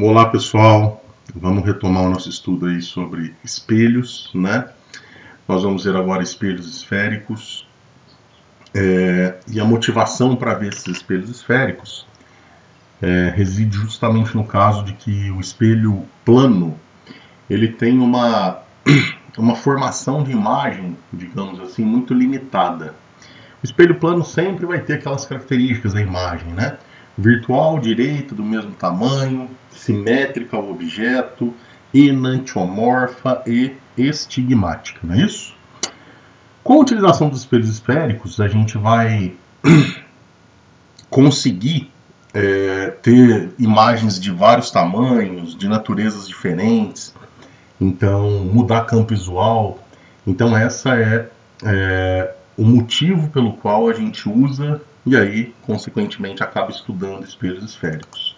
Olá pessoal, vamos retomar o nosso estudo aí sobre espelhos, né? Nós vamos ver agora espelhos esféricos e a motivação para ver esses espelhos esféricos reside justamente no caso de que o espelho plano ele tem uma formação de imagem, digamos assim, muito limitada. O espelho plano sempre vai ter aquelas características da imagem, né? Virtual, direita, do mesmo tamanho, simétrica ao objeto, enantiomorfa e estigmática, não é isso? Com a utilização dos espelhos esféricos, a gente vai conseguir ter imagens de vários tamanhos, de naturezas diferentes, então mudar campo visual. Então essa é o motivo pelo qual a gente usa e aí, consequentemente, acaba estudando espelhos esféricos.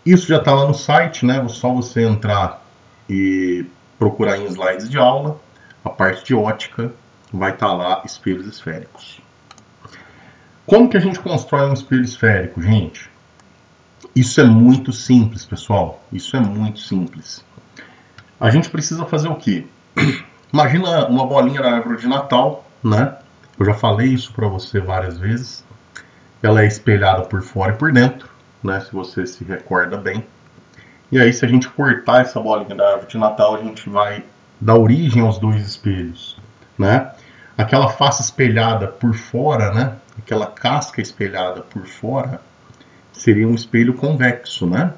Isso já está lá no site, né? É só você entrar e procurar em slides de aula, a parte de ótica, vai estar lá espelhos esféricos. Como que a gente constrói um espelho esférico, gente? Isso é muito simples, pessoal. Isso é muito simples. A gente precisa fazer o quê? Imagina uma bolinha da árvore de Natal, né? Eu já falei isso para você várias vezes. Ela é espelhada por fora e por dentro, né? Se você se recorda bem. E aí, se a gente cortar essa bolinha da árvore de Natal, a gente vai dar origem aos dois espelhos, né? Aquela face espelhada por fora, né? Aquela casca espelhada por fora seria um espelho convexo, né?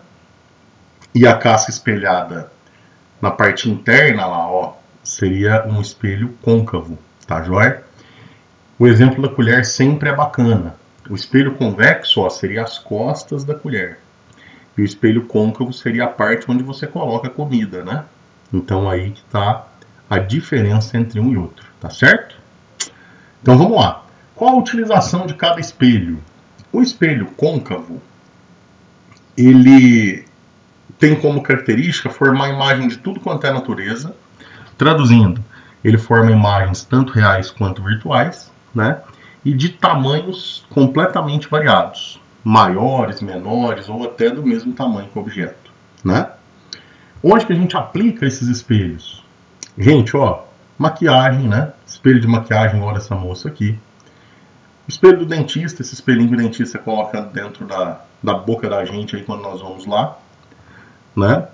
E a casca espelhada na parte interna lá, ó, seria um espelho côncavo, tá joia? O exemplo da colher sempre é bacana. O espelho convexo, ó, seria as costas da colher. E o espelho côncavo seria a parte onde você coloca a comida, né? Então aí que está a diferença entre um e outro, tá certo? Então vamos lá. Qual a utilização de cada espelho? O espelho côncavo, ele tem como característica formar a imagem de tudo quanto é natureza. Traduzindo, ele forma imagens tanto reais quanto virtuais, né? E de tamanhos completamente variados, maiores, menores ou até do mesmo tamanho que o objeto, né? Onde que a gente aplica esses espelhos? Gente, ó, maquiagem, né? Espelho de maquiagem, olha essa moça aqui. Espelho do dentista, esse espelhinho que o dentista coloca dentro da boca da gente aí quando nós vamos lá, né?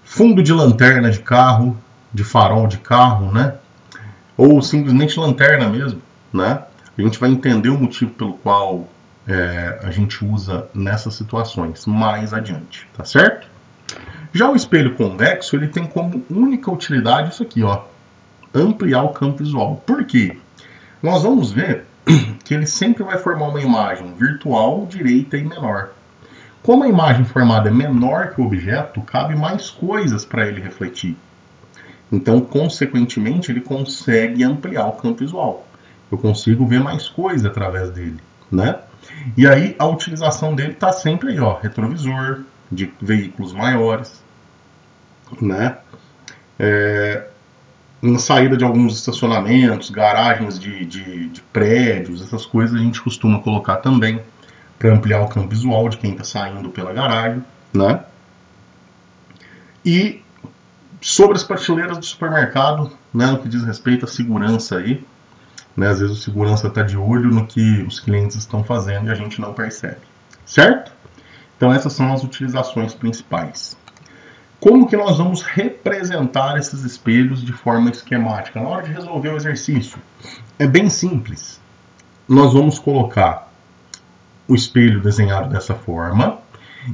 Fundo de lanterna de carro, de farol de carro, né? Ou simplesmente lanterna mesmo, né? A gente vai entender o motivo pelo qual a gente usa nessas situações mais adiante, tá certo? Já o espelho convexo, ele tem como única utilidade isso aqui, ó, ampliar o campo visual. Por quê? Nós vamos ver que ele sempre vai formar uma imagem virtual, direita e menor. Como a imagem formada é menor que o objeto, cabe mais coisas para ele refletir. Então, consequentemente, ele consegue ampliar o campo visual. Eu consigo ver mais coisa através dele, né? E aí a utilização dele está sempre aí, ó, retrovisor de veículos maiores, né? Na saída de alguns estacionamentos, garagens de prédios, essas coisas a gente costuma colocar também para ampliar o campo visual de quem está saindo pela garagem, né? E sobre as prateleiras do supermercado, né, no que diz respeito à segurança aí, né, às vezes o segurança está de olho no que os clientes estão fazendo e a gente não percebe, certo? Então essas são as utilizações principais. Como que nós vamos representar esses espelhos de forma esquemática? Na hora de resolver o exercício, é bem simples. Nós vamos colocar o espelho desenhado dessa forma,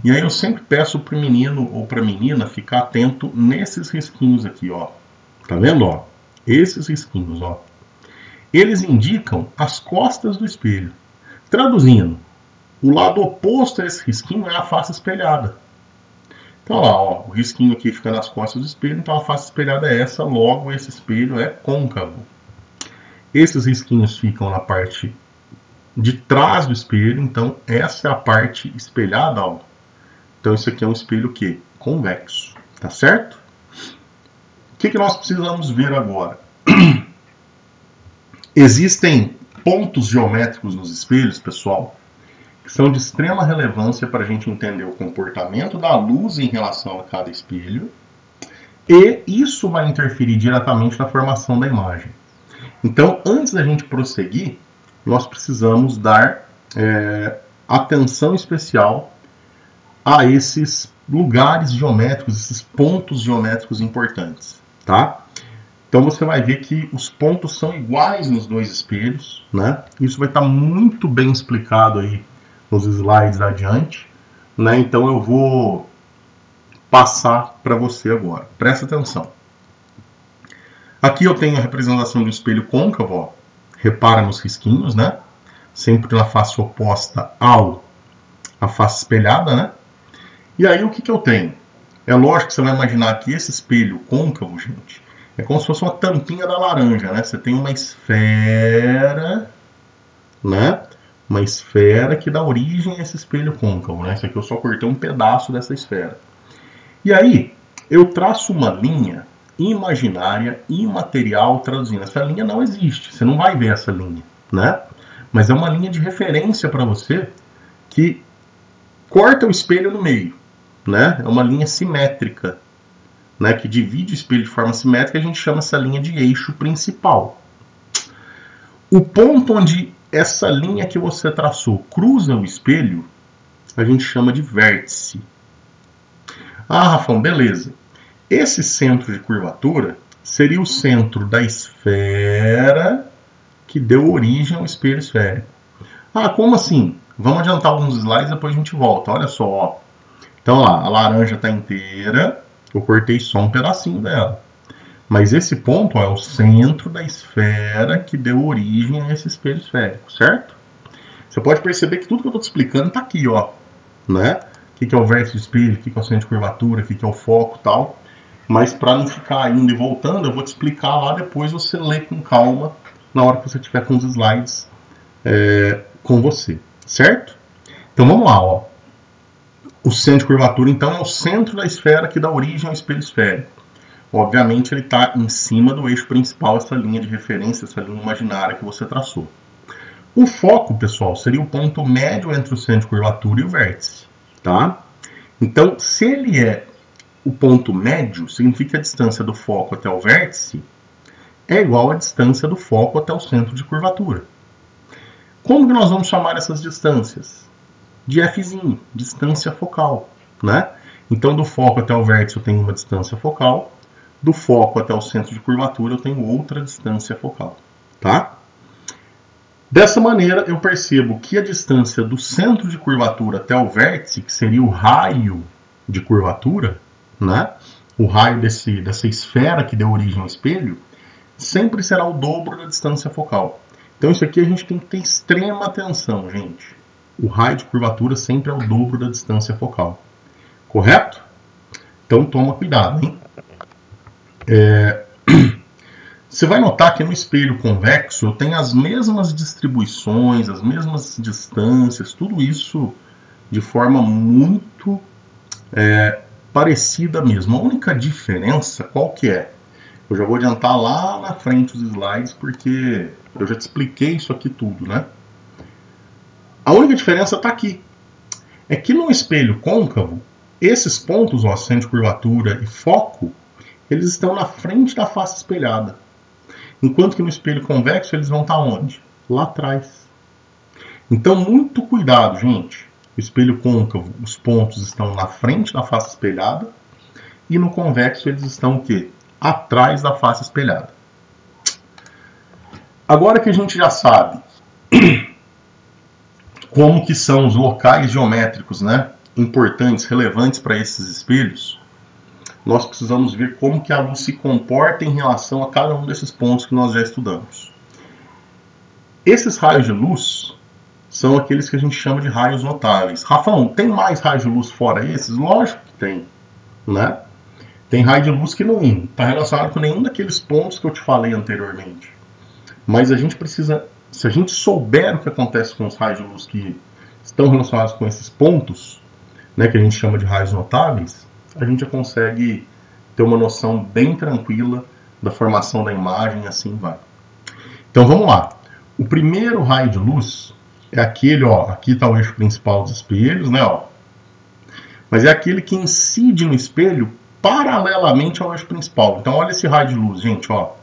e aí eu sempre peço para o menino ou para a menina ficar atento nesses risquinhos aqui, ó. Tá vendo, ó? Esses risquinhos, ó. Eles indicam as costas do espelho. Traduzindo, o lado oposto a esse risquinho é a face espelhada. Então, lá, ó, o risquinho aqui fica nas costas do espelho, então a face espelhada é essa, logo esse espelho é côncavo. Esses risquinhos ficam na parte de trás do espelho, então essa é a parte espelhada, ó. Então isso aqui é um espelho o quê? Convexo, tá certo? O que nós precisamos ver agora? Existem pontos geométricos nos espelhos, pessoal, que são de extrema relevância para a gente entender o comportamento da luz em relação a cada espelho, e isso vai interferir diretamente na formação da imagem. Então, antes da gente prosseguir, nós precisamos dar atenção especial a esses lugares geométricos, esses pontos geométricos importantes, tá? Então você vai ver que os pontos são iguais nos dois espelhos, né? Isso vai estar muito bem explicado aí nos slides adiante, né? Então eu vou passar para você agora. Presta atenção. Aqui eu tenho a representação do espelho côncavo, ó. Repara nos risquinhos, né? Sempre na face oposta à face espelhada, né? E aí o que eu tenho? É lógico que você vai imaginar que esse espelho côncavo, gente, é como se fosse uma tampinha da laranja, né? Você tem uma esfera, né? Uma esfera que dá origem a esse espelho côncavo, né? Isso aqui eu só cortei um pedaço dessa esfera. E aí, eu traço uma linha imaginária, imaterial, traduzindo. Essa linha não existe, você não vai ver essa linha, né? Mas é uma linha de referência para você que corta o espelho no meio, né? É uma linha simétrica, né? Que divide o espelho de forma simétrica, a gente chama essa linha de eixo principal. O ponto onde essa linha que você traçou cruza o espelho, a gente chama de vértice. Ah, Rafão, beleza. Esse centro de curvatura seria o centro da esfera que deu origem ao espelho esférico. Ah, como assim? Vamos adiantar alguns slides e depois a gente volta. Olha só, ó. Então lá, a laranja está inteira, eu cortei só um pedacinho dela. Mas esse ponto ó, é o centro da esfera que deu origem a esse espelho esférico, certo? Você pode perceber que tudo que eu estou te explicando está aqui, ó, né? O que é o vértice do espelho, o que é o centro de curvatura, o que é o foco e tal. Mas para não ficar indo e voltando, eu vou te explicar lá, depois você lê com calma, na hora que você tiver com os slides com você, certo? Então vamos lá, ó. O centro de curvatura, então, é o centro da esfera que dá origem ao espelho esférico. Obviamente, ele está em cima do eixo principal, essa linha de referência, essa linha imaginária que você traçou. O foco, pessoal, seria o ponto médio entre o centro de curvatura e o vértice, tá? Então, se ele é o ponto médio, significa que a distância do foco até o vértice é igual à distância do foco até o centro de curvatura. Como que nós vamos chamar essas distâncias? De Fzinho, distância focal, né? Então, do foco até o vértice eu tenho uma distância focal, do foco até o centro de curvatura eu tenho outra distância focal, tá? Dessa maneira, eu percebo que a distância do centro de curvatura até o vértice, que seria o raio de curvatura, né? O raio dessa esfera que deu origem ao espelho, sempre será o dobro da distância focal. Então, isso aqui a gente tem que ter extrema atenção, gente. O raio de curvatura sempre é o dobro da distância focal. Correto? Então, toma cuidado, hein? Você vai notar que no espelho convexo eu tenho as mesmas distribuições, as mesmas distâncias, tudo isso de forma muito parecida mesmo. A única diferença, qual que é? Eu já vou adiantar lá na frente os slides, porque eu já te expliquei isso aqui tudo, né? A única diferença está aqui. É que no espelho côncavo, esses pontos, ó, centro de curvatura e foco, eles estão na frente da face espelhada. Enquanto que no espelho convexo, eles vão estar onde? Lá atrás. Então, muito cuidado, gente. O espelho côncavo, os pontos estão na frente da face espelhada. E no convexo, eles estão o quê? Atrás da face espelhada. Agora que a gente já sabe como que são os locais geométricos, né, importantes, relevantes para esses espelhos, nós precisamos ver como que a luz se comporta em relação a cada um desses pontos que nós já estudamos. Esses raios de luz são aqueles que a gente chama de raios notáveis. Rafão, tem mais raios de luz fora esses? Lógico que tem, né? Tem raio de luz que não está relacionado com nenhum daqueles pontos que eu te falei anteriormente. Mas a gente precisa, se a gente souber o que acontece com os raios de luz que estão relacionados com esses pontos, né, que a gente chama de raios notáveis, a gente já consegue ter uma noção bem tranquila da formação da imagem e assim vai. Então vamos lá. O primeiro raio de luz é aquele, ó, aqui está o eixo principal dos espelhos, né, ó. Mas é aquele que incide no espelho paralelamente ao eixo principal. Então olha esse raio de luz, gente, ó.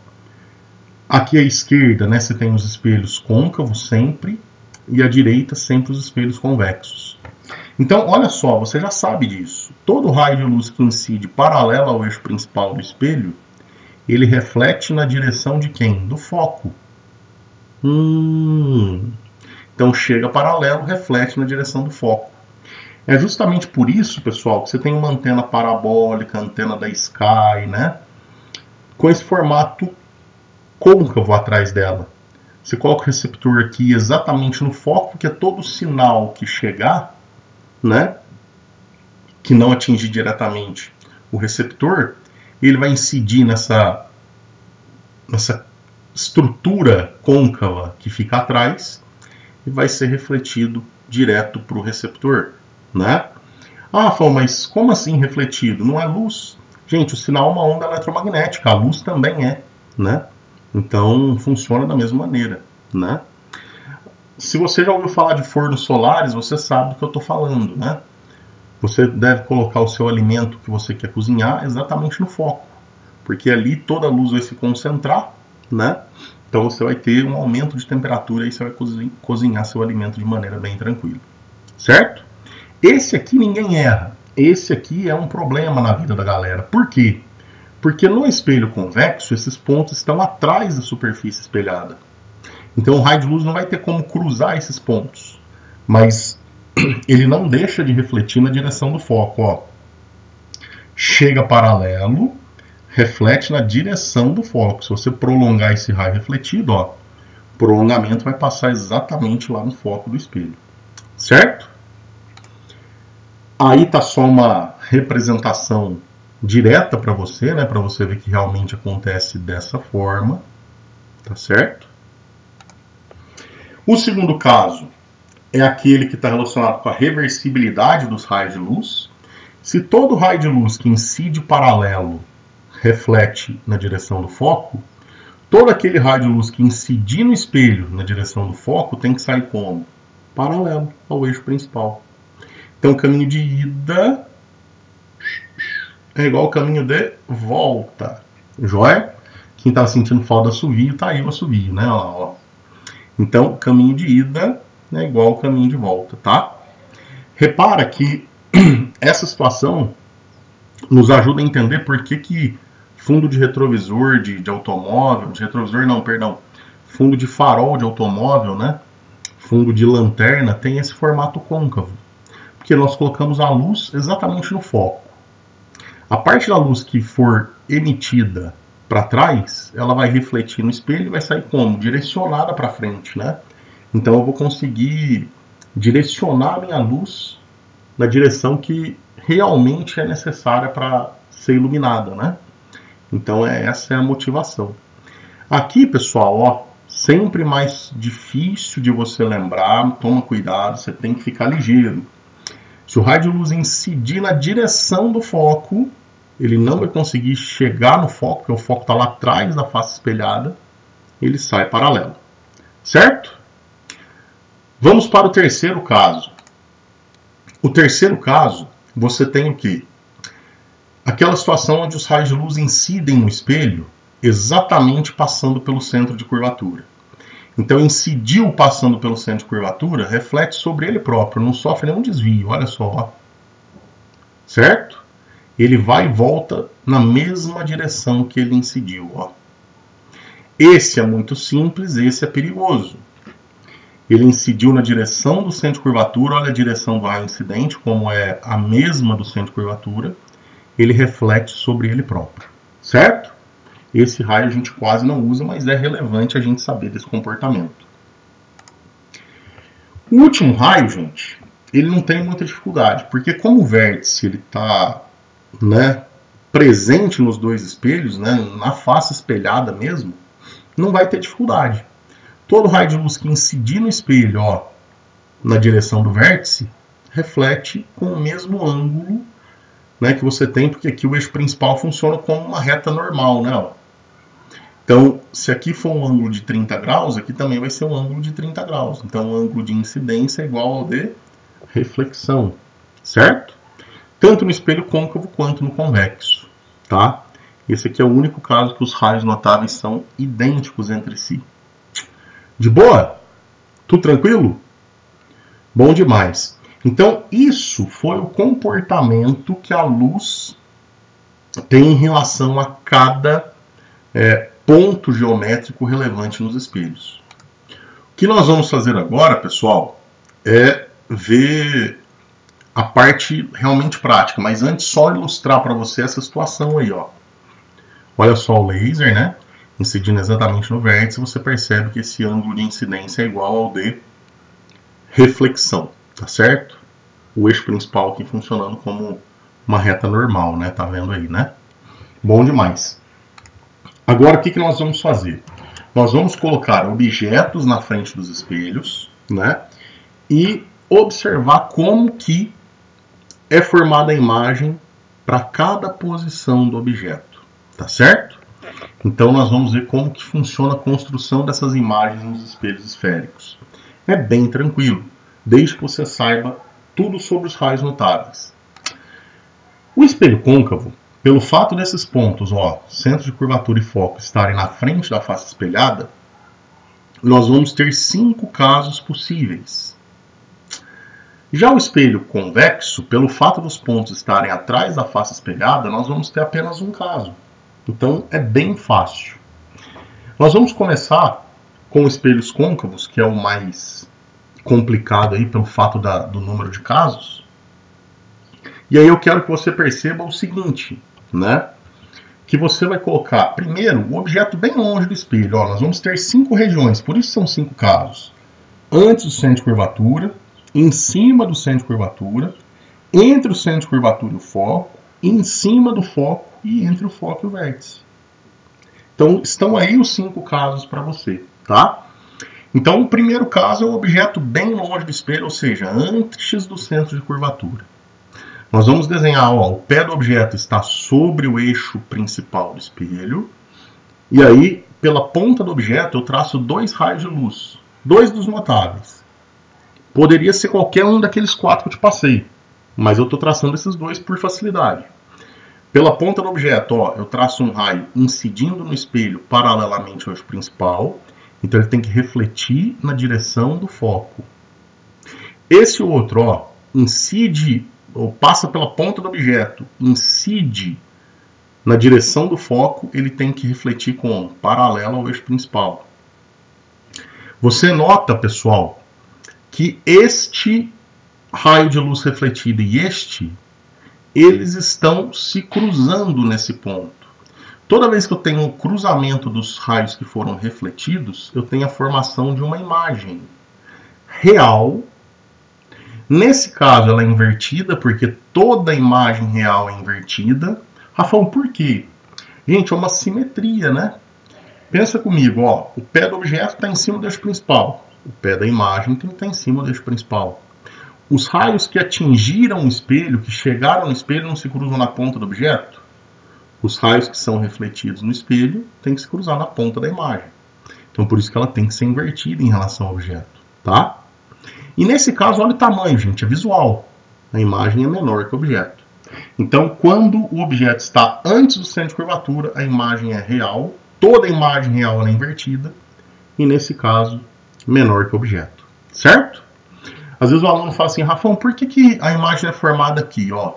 Aqui à esquerda, né, você tem os espelhos côncavos sempre, e à direita sempre os espelhos convexos. Então, olha só, você já sabe disso. Todo raio de luz que incide paralelo ao eixo principal do espelho, ele reflete na direção de quem? Do foco. Então chega paralelo, reflete na direção do foco. É justamente por isso, pessoal, que você tem uma antena parabólica, antena da Sky, né? Com esse formato côncavo atrás dela. Você coloca o receptor aqui exatamente no foco, porque todo sinal que chegar, né, que não atingir diretamente o receptor, ele vai incidir nessa estrutura côncava que fica atrás e vai ser refletido direto para o receptor, né? Ah, Fala, mas como assim refletido? Não é luz? Gente, o sinal é uma onda eletromagnética, a luz também é, né? Então funciona da mesma maneira, né? Se você já ouviu falar de fornos solares, você sabe do que eu estou falando, né? Você deve colocar o seu alimento que você quer cozinhar exatamente no foco, porque ali toda a luz vai se concentrar, né? Então você vai ter um aumento de temperatura e você vai cozinhar seu alimento de maneira bem tranquila, certo? Esse aqui ninguém erra. Esse aqui é um problema na vida da galera. Por quê? Porque no espelho convexo, esses pontos estão atrás da superfície espelhada. Então o raio de luz não vai ter como cruzar esses pontos. Mas ele não deixa de refletir na direção do foco. Ó. Chega paralelo, reflete na direção do foco. Se você prolongar esse raio refletido, ó, o prolongamento vai passar exatamente lá no foco do espelho. Certo? Aí tá só uma representação direta para você, né, para você ver que realmente acontece dessa forma, tá certo? O segundo caso é aquele que está relacionado com a reversibilidade dos raios de luz. Se todo raio de luz que incide paralelo reflete na direção do foco, todo aquele raio de luz que incidir no espelho na direção do foco tem que sair como? Paralelo ao eixo principal. Então o caminho de ida é igual ao caminho de volta. Joia? Quem está sentindo falta do assovio, tá aí o assovio, né? Ó. Então, o caminho de ida é igual ao caminho de volta, tá? Repara que essa situação nos ajuda a entender por que fundo de retrovisor de automóvel, de retrovisor não, perdão, fundo de farol de automóvel, né? Fundo de lanterna tem esse formato côncavo. Porque nós colocamos a luz exatamente no foco. A parte da luz que for emitida para trás, ela vai refletir no espelho e vai sair como? Direcionada para frente, né? Então eu vou conseguir direcionar a minha luz na direção que realmente é necessária para ser iluminada, né? Então essa é a motivação. Aqui, pessoal, ó, sempre mais difícil de você lembrar, toma cuidado, você tem que ficar ligeiro. Se o raio de luz incidir na direção do foco, ele não vai conseguir chegar no foco, porque o foco está lá atrás da face espelhada, ele sai paralelo. Certo? Vamos para o terceiro caso. O terceiro caso, você tem o quê? Aquela situação onde os raios de luz incidem no espelho, exatamente passando pelo centro de curvatura. Então, incidiu passando pelo centro de curvatura, reflete sobre ele próprio, não sofre nenhum desvio, olha só. Ó. Certo? Ele vai e volta na mesma direção que ele incidiu. Ó. Esse é muito simples, esse é perigoso. Ele incidiu na direção do centro de curvatura, olha a direção do raio incidente, como é a mesma do centro de curvatura, ele reflete sobre ele próprio. Certo? Esse raio a gente quase não usa, mas é relevante a gente saber desse comportamento. O último raio, gente, ele não tem muita dificuldade, porque como o vértice está, né, presente nos dois espelhos, né, na face espelhada mesmo, não vai ter dificuldade. Todo raio de luz que incidir no espelho, ó, na direção do vértice, reflete com o mesmo ângulo, né, que você tem, porque aqui o eixo principal funciona como uma reta normal, né? Ó. Então, se aqui for um ângulo de 30 graus, aqui também vai ser um ângulo de 30 graus. Então, o ângulo de incidência é igual ao de reflexão, certo? Tanto no espelho côncavo quanto no convexo, tá? Esse aqui é o único caso que os raios notáveis são idênticos entre si. De boa? Tudo tranquilo? Bom demais. Então, isso foi o comportamento que a luz tem em relação a cada ponto geométrico relevante nos espelhos. O que nós vamos fazer agora, pessoal, é ver a parte realmente prática. Mas antes, só ilustrar para você essa situação aí, ó. Olha só o laser, né? Incidindo exatamente no vértice, você percebe que esse ângulo de incidência é igual ao de reflexão, tá certo? O eixo principal aqui funcionando como uma reta normal, né? Tá vendo aí, né? Bom demais. Agora, o que nós vamos fazer? Nós vamos colocar objetos na frente dos espelhos, né? E observar como que é formada a imagem para cada posição do objeto, tá certo? Então, nós vamos ver como que funciona a construção dessas imagens nos espelhos esféricos. É bem tranquilo, desde que você saiba tudo sobre os raios notáveis. O espelho côncavo, pelo fato desses pontos, ó, centro de curvatura e foco, estarem na frente da face espelhada, nós vamos ter 5 casos possíveis. Já o espelho convexo, pelo fato dos pontos estarem atrás da face espelhada, nós vamos ter apenas um caso. Então, é bem fácil. Nós vamos começar com espelhos côncavos, que é o mais complicado aí pelo fato do número de casos. E aí eu quero que você perceba o seguinte, né? Que você vai colocar, primeiro, o objeto bem longe do espelho. Ó, nós vamos ter 5 regiões, por isso são 5 casos. Antes do centro de curvatura, em cima do centro de curvatura, entre o centro de curvatura e o foco, em cima do foco e entre o foco e o vértice. Então, estão aí os 5 casos para você, tá? Então, o primeiro caso é o objeto bem longe do espelho, ou seja, antes do centro de curvatura. Nós vamos desenhar, ó, o pé do objeto está sobre o eixo principal do espelho, e aí, pela ponta do objeto, eu traço 2 raios de luz, 2 dos notáveis. Poderia ser qualquer um daqueles 4 que eu te passei, mas eu estou traçando esses 2 por facilidade. Pela ponta do objeto, ó, eu traço um raio incidindo no espelho paralelamente ao eixo principal, então ele tem que refletir na direção do foco. Esse outro, ó, incide, ou passa pela ponta do objeto, incide na direção do foco, ele tem que refletir como? Paralelo ao eixo principal. Você nota, pessoal, que este raio de luz refletido e este, eles estão se cruzando nesse ponto. Toda vez que eu tenho um cruzamento dos raios que foram refletidos, eu tenho a formação de uma imagem real. Nesse caso, ela é invertida, porque toda imagem real é invertida. Rafael, por quê? Gente, é uma simetria, né? Pensa comigo, ó, o pé do objeto está em cima do eixo principal. O pé da imagem tem que estar em cima do eixo principal. Os raios que atingiram o espelho, que chegaram no espelho, não se cruzam na ponta do objeto? Os raios que são refletidos no espelho têm que se cruzar na ponta da imagem. Então, por isso que ela tem que ser invertida em relação ao objeto, tá? E nesse caso, olha o tamanho, gente, é visual. A imagem é menor que o objeto. Então, quando o objeto está antes do centro de curvatura, a imagem é real, toda a imagem real é invertida, e nesse caso, menor que o objeto, certo? Às vezes o aluno fala assim, Rafão, por que a imagem é formada aqui, ó,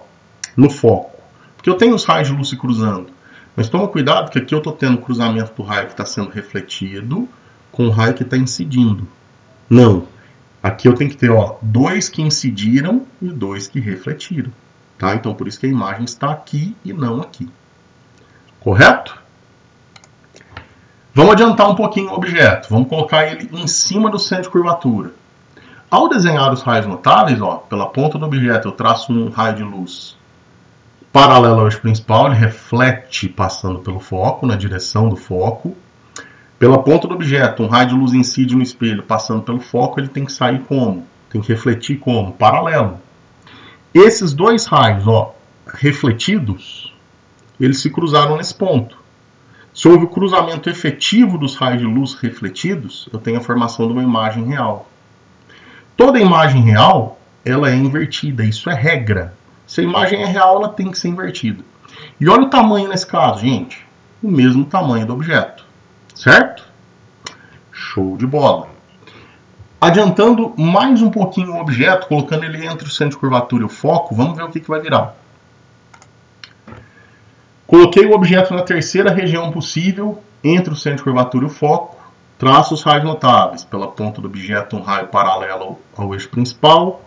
no foco? Porque eu tenho os raios de luz se cruzando. Mas toma cuidado que aqui eu estou tendo o cruzamento do raio que está sendo refletido com o raio que está incidindo. Não. Aqui eu tenho que ter, ó, 2 que incidiram e 2 que refletiram. Tá? Então por isso que a imagem está aqui e não aqui. Correto? Vamos adiantar um pouquinho o objeto. Vamos colocar ele em cima do centro de curvatura. Ao desenhar os raios notáveis, ó, pela ponta do objeto eu traço um raio de luz paralelo ao eixo principal, ele reflete passando pelo foco, na direção do foco. Pela ponta do objeto, um raio de luz incide no espelho passando pelo foco, ele tem que sair como? Tem que refletir como? Paralelo. Esses 2 raios, ó, refletidos, eles se cruzaram nesse ponto. Se houve o cruzamento efetivo dos raios de luz refletidos, eu tenho a formação de uma imagem real. Toda imagem real, ela é invertida, isso é regra. Se a imagem é real, ela tem que ser invertida. E olha o tamanho nesse caso, gente. O mesmo tamanho do objeto, certo? Show de bola. Adiantando mais um pouquinho o objeto, colocando ele entre o centro de curvatura e o foco, vamos ver o que vai virar. Coloquei o objeto na terceira região possível, entre o centro de curvatura e o foco, traço os raios notáveis. Pela ponta do objeto, um raio paralelo ao eixo principal,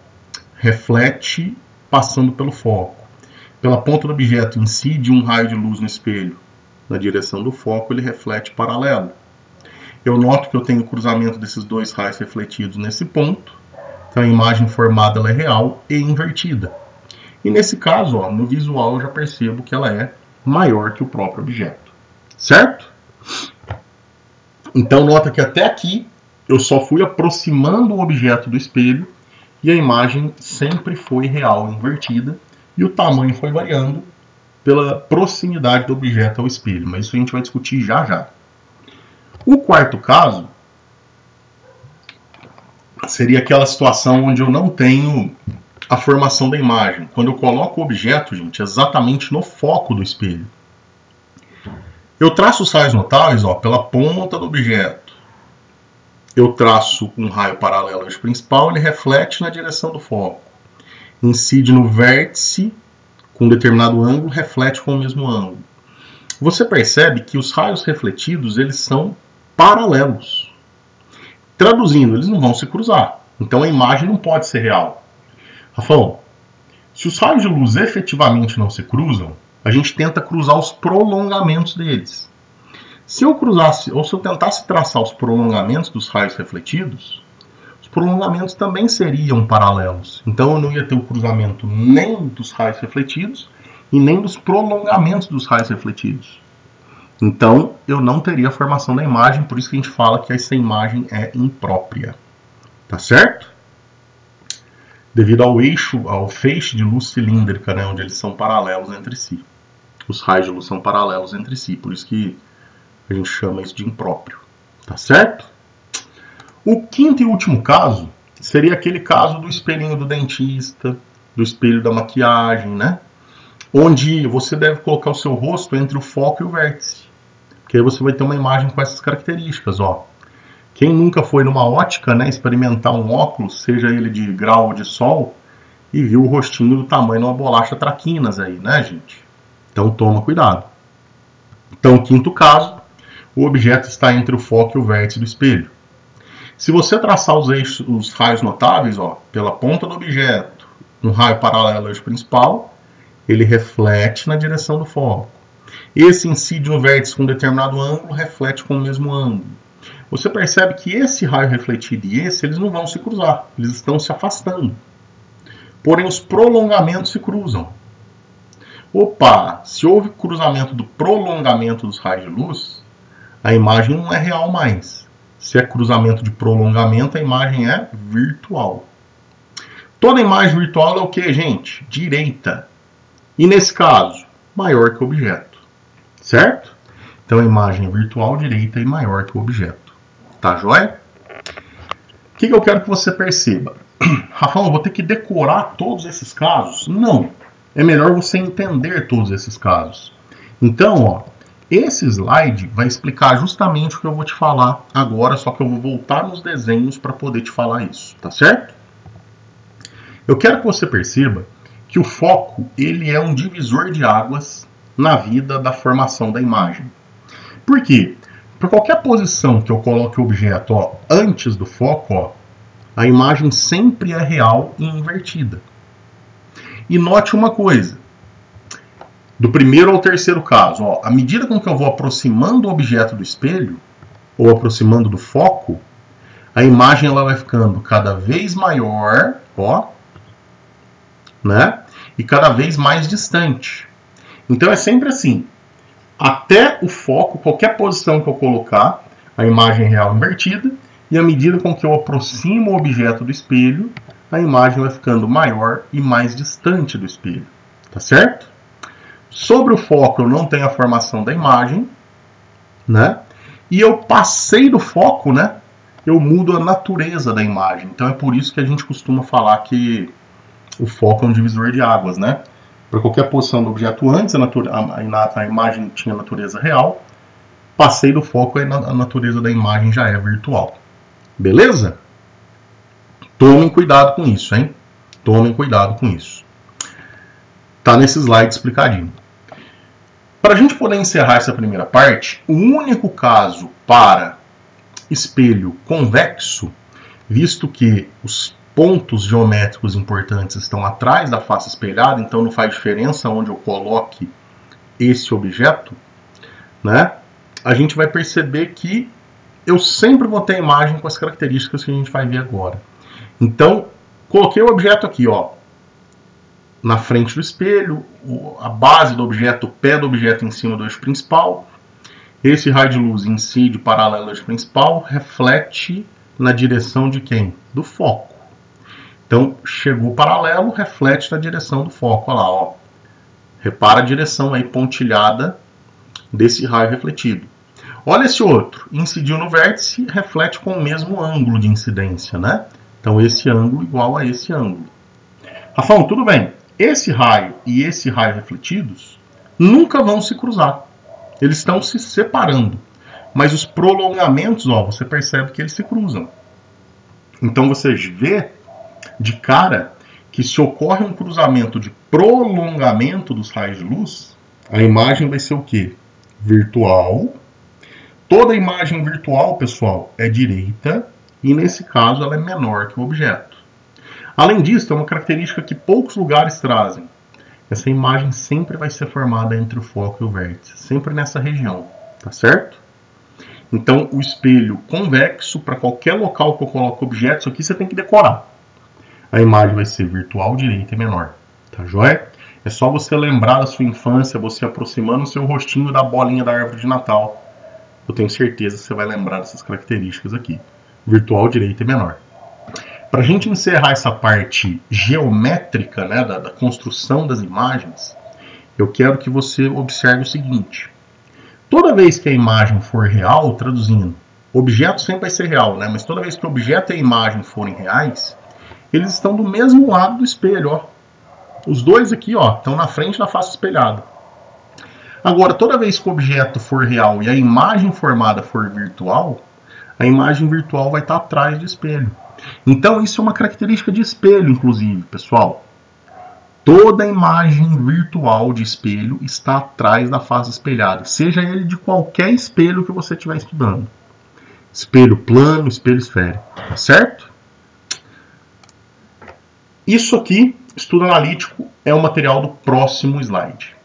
reflete passando pelo foco. Pela ponta do objeto, incide um raio de luz no espelho. Na direção do foco, ele reflete paralelo. Eu noto que eu tenho o cruzamento desses dois raios refletidos nesse ponto. Então a imagem formada ela é real e invertida. E nesse caso, ó, no visual, eu já percebo que ela é maior que o próprio objeto. Certo? Então nota que até aqui eu só fui aproximando o objeto do espelho e a imagem sempre foi real invertida e o tamanho foi variando pela proximidade do objeto ao espelho. Mas isso a gente vai discutir já já. O quarto caso seria aquela situação onde eu não tenho a formação da imagem. Quando eu coloco o objeto, gente, exatamente no foco do espelho. Eu traço os raios notáveis, ó, pela ponta do objeto. Eu traço um raio paralelo ao eixo principal, ele reflete na direção do foco. Incide no vértice com um determinado ângulo, reflete com o mesmo ângulo. Você percebe que os raios refletidos, eles são paralelos. Traduzindo, eles não vão se cruzar. Então a imagem não pode ser real. Rafael, se os raios de luz efetivamente não se cruzam, a gente tenta cruzar os prolongamentos deles. Se eu cruzasse, ou se eu tentasse traçar os prolongamentos dos raios refletidos, os prolongamentos também seriam paralelos. Então eu não ia ter o cruzamento nem dos raios refletidos e nem dos prolongamentos dos raios refletidos. Então eu não teria a formação da imagem, por isso que a gente fala que essa imagem é imprópria. Tá certo? Devido ao eixo, ao feixe de luz cilíndrica, né, onde eles são paralelos entre si. Os raios de luz são paralelos entre si, por isso que a gente chama isso de impróprio. Tá certo? O quinto e último caso seria aquele caso do espelhinho do dentista, do espelho da maquiagem, né? Onde você deve colocar o seu rosto entre o foco e o vértice. Porque aí você vai ter uma imagem com essas características, ó. Quem nunca foi numa ótica, né, experimentar um óculos, seja ele de grau ou de sol, e viu o rostinho do tamanho de uma bolacha traquinas aí, né, gente? Então toma cuidado. Então, quinto caso, o objeto está entre o foco e o vértice do espelho. Se você traçar os raios notáveis, ó, pela ponta do objeto, um raio paralelo ao eixo principal, ele reflete na direção do foco. Esse incide no vértice com um determinado ângulo, reflete com o mesmo ângulo. Você percebe que esse raio refletido e esse, eles não vão se cruzar, eles estão se afastando. Porém, os prolongamentos se cruzam. Opa, se houve cruzamento do prolongamento dos raios de luz, a imagem não é real mais. Se é cruzamento de prolongamento, a imagem é virtual. Toda imagem virtual é o que, gente? Direita. E nesse caso, maior que o objeto. Certo? Então a imagem é virtual, direita e maior que o objeto. Tá joia? O que eu quero que você perceba? Rafael, eu vou ter que decorar todos esses casos? Não. É melhor você entender todos esses casos. Então, ó, esse slide vai explicar justamente o que eu vou te falar agora, só que eu vou voltar nos desenhos para poder te falar isso, tá certo? Eu quero que você perceba que o foco, ele é um divisor de águas na vida da formação da imagem. Por quê? Por qualquer posição que eu coloque o objeto, ó, antes do foco, ó, a imagem sempre é real e invertida. E note uma coisa, do primeiro ao terceiro caso, ó, à medida com que eu vou aproximando o objeto do espelho, ou aproximando do foco, a imagem ela vai ficando cada vez maior, ó, né? E cada vez mais distante. Então é sempre assim, até o foco, qualquer posição que eu colocar, a imagem é real invertida, e à medida com que eu aproximo o objeto do espelho, a imagem vai ficando maior e mais distante do espelho. Tá certo? Sobre o foco, eu não tenho a formação da imagem. né? E eu passei do foco, né? Eu mudo a natureza da imagem. Então é por isso que a gente costuma falar que o foco é um divisor de águas, né? Para qualquer posição do objeto antes, a imagem tinha natureza real. Passei do foco, a natureza da imagem já é virtual. Beleza? Tomem cuidado com isso, hein? Tomem cuidado com isso. Tá nesse slide explicadinho. Para a gente poder encerrar essa primeira parte, o único caso para espelho convexo, visto que os pontos geométricos importantes estão atrás da face espelhada, então não faz diferença onde eu coloque esse objeto, né? A gente vai perceber que eu sempre vou ter a imagem com as características que a gente vai ver agora. Então, coloquei o objeto aqui, ó, na frente do espelho, a base do objeto, o pé do objeto em cima do eixo principal. Esse raio de luz incide paralelo ao eixo principal, reflete na direção de quem? Do foco. Então, chegou paralelo, reflete na direção do foco. Olha lá, ó. Repara a direção aí pontilhada desse raio refletido. Olha esse outro. Incidiu no vértice, reflete com o mesmo ângulo de incidência, né? Então, esse ângulo igual a esse ângulo. Rafão, tudo bem. Esse raio e esse raio refletidos nunca vão se cruzar. Eles estão se separando. Mas os prolongamentos, ó, você percebe que eles se cruzam. Então, você vê de cara que se ocorre um cruzamento de prolongamento dos raios de luz, a imagem vai ser o quê? Virtual. Toda imagem virtual, pessoal, é direita e nesse caso ela é menor que o objeto. Além disso, é uma característica que poucos lugares trazem. Essa imagem sempre vai ser formada entre o foco e o vértice, sempre nessa região, tá certo? Então, o espelho convexo, para qualquer local que eu coloque objeto, isso aqui você tem que decorar. A imagem vai ser virtual, direita e menor. Tá joia? É só você lembrar da sua infância, você aproximando o seu rostinho da bolinha da árvore de Natal. Eu tenho certeza que você vai lembrar dessas características aqui. Virtual, direita e menor. Para a gente encerrar essa parte geométrica, né, da construção das imagens, eu quero que você observe o seguinte. Toda vez que a imagem for real, traduzindo, o objeto sempre vai ser real, né? Mas toda vez que o objeto e a imagem forem reais, eles estão do mesmo lado do espelho, ó. Os dois aqui, ó, estão na frente da face espelhada. Agora, toda vez que o objeto for real e a imagem formada for virtual, a imagem virtual vai estar atrás do espelho. Então, isso é uma característica de espelho, inclusive, pessoal. Toda imagem virtual de espelho está atrás da face espelhada, seja ele de qualquer espelho que você estiver estudando. Espelho plano, espelho esférico, tá certo? Isso aqui, estudo analítico, é o material do próximo slide.